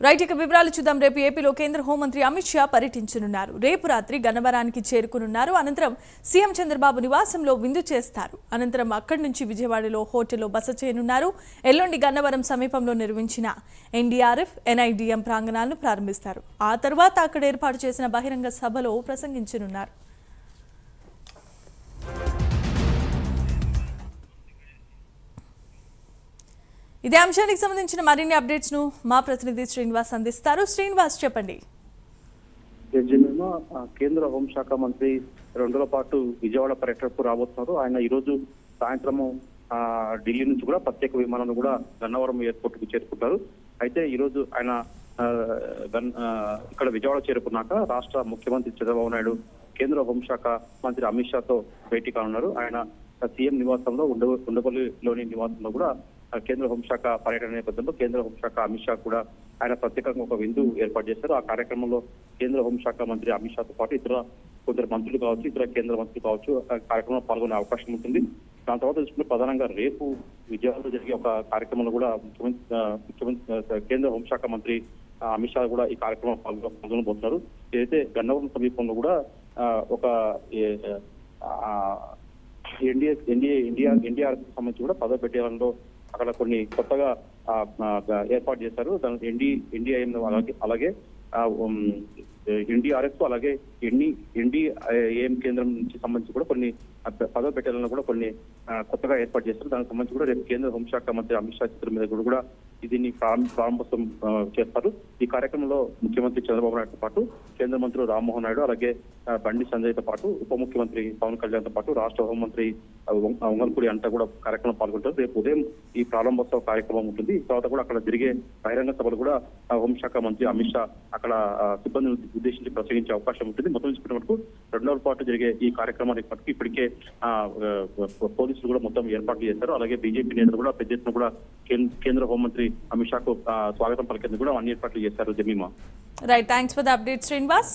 Right ఇక వివరాలు చూద్దాం. రేపు ఏపీలో కేంద్ర హోంమంత్రి అమిత్ షా పర్యటించనున్నారు. రేపు రాత్రి గన్నవరానికి చేరుకునున్నారు. అనంతరం సీఎం చంద్రబాబు నివాసంలో విందు చేస్తారు. అనంతరం అక్కడి నుంచి విజయవాడలో హోటల్లో బస చేయనున్నారు. ఎల్లుండి గన్నవరం సమీపంలో నిర్మించిన ఎన్డీఆర్ఎఫ్ ఎన్ఐడిఎం ప్రాంగణాలను ప్రారంభిస్తారు. ఆ తర్వాత అక్కడ ఏర్పాటు చేసిన బహిరంగ సభలో ప్రసంగించనున్నారు. ఇదే అంశానికి సంబంధించిన మరిన్ని అప్డేట్స్ ను మా ప్రతినిధి శ్రీనివాస్ అందిస్తారు. శ్రీనివాస్, చెప్పండి. కేంద్ర హోంశాఖ మంత్రి 2 రోజుల పాటు విజయవాడ పర్యటనకు రాబోతున్నారు. ఆయన ఈ రోజు సాయంత్రము ఢిల్లీ నుంచి కూడా ప్రత్యేక విమానాన్ని కూడా గన్నవరం ఎయిర్పోర్ట్ కు చేరుకుంటారు. అయితే ఈ రోజు ఆయన ఇక్కడ విజయవాడ చేరుకున్నాక రాష్ట్ర ముఖ్యమంత్రి చంద్రబాబు నాయుడు కేంద్ర హోంశాఖ మంత్రి అమిత్ షాతో భేటీ కానున్నారు. ఆయన సీఎం నివాసంలో ఉండవల్లిలోని నివాసంలో కూడా కేంద్ర హోంశాఖ పర్యటన నేపథ్యంలో కేంద్ర హోంశాఖ అమిత్ షా కూడా ఆయన ప్రత్యేకంగా ఒక విందు ఏర్పాటు చేశారు. ఆ కార్యక్రమంలో కేంద్ర హోంశాఖ మంత్రి అమిత్ షాతో పాటు కొందరు మంత్రులు కావచ్చు, ఇతర కేంద్ర మంత్రులు కావచ్చు కార్యక్రమంలో పాల్గొనే అవకాశం ఉంటుంది. దాని తర్వాత చూసుకుంటే ప్రధానంగా రేపు విజయవాడలో జరిగే ఒక కార్యక్రమంలో కూడా ముఖ్యమంత్రి కేంద్ర హోంశాఖ మంత్రి అమిత్ షా కూడా ఈ కార్యక్రమంలో పాల్గొనబోతున్నారు. ఏదైతే గన్నవరం సమీపంలో కూడా ఒక ఎన్డీఆర్ సంబంధించి కూడా పదవి పెట్టేవాళ్ళలో అక్కడ కొన్ని కొత్తగా ఏర్పాటు చేశారు. దాని ఎన్డీఐఎం అలాగే ఎన్డీఆర్ఎఫ్ అలాగే ఎన్డీఏఎం కేంద్రం నుంచి సంబంధించి కూడా కొన్ని పదవి పెట్టాలని కూడా కొన్ని కొత్తగా ఏర్పాటు చేస్తారు. దానికి సంబంధించి కూడా రేపు కేంద్ర హోంశాఖ మంత్రి అమిత్ షా చిత్రం మీద కూడా దీన్ని ప్రారంభోత్సవం చేస్తారు. ఈ కార్యక్రమంలో ముఖ్యమంత్రి చంద్రబాబు నాయుడుతో పాటు కేంద్ర మంత్రులు రామ్మోహన్ నాయుడు అలాగే బండి సంజయ్తో పాటు ఉప ముఖ్యమంత్రి పవన్ కళ్యాణ్తో పాటు రాష్ట్ర హోంమంత్రి వంగల్పూడి అంతా కూడా కార్యక్రమం పాల్గొంటారు. రేపు ఉదయం ఈ ప్రారంభోత్సవ కార్యక్రమం ఉంటుంది. తర్వాత కూడా అక్కడ జరిగే బహిరంగ సభలు కూడా హోంశాఖ మంత్రి అమిత్ షా అక్కడ సిబ్బందిని ఉద్దేశించి ప్రసంగించే అవకాశం ఉంటుంది. మొత్తం చూసుకునే వరకు 2 రోజుల పాటు జరిగే ఈ కార్యక్రమానికి ఇప్పటికే పోలీసులు కూడా మొత్తం ఏర్పాట్లు చేశారు. అలాగే బీజేపీ నేతలు కూడా పెద్ద ఎత్తున కూడా కేంద్ర హోంమంత్రి అమిత్ షాకు స్వాగతం పలికేందుకు కూడా అన్ని ఏర్పాట్లు చేశారు. Jemimah. Right, thanks for the update Srinivas.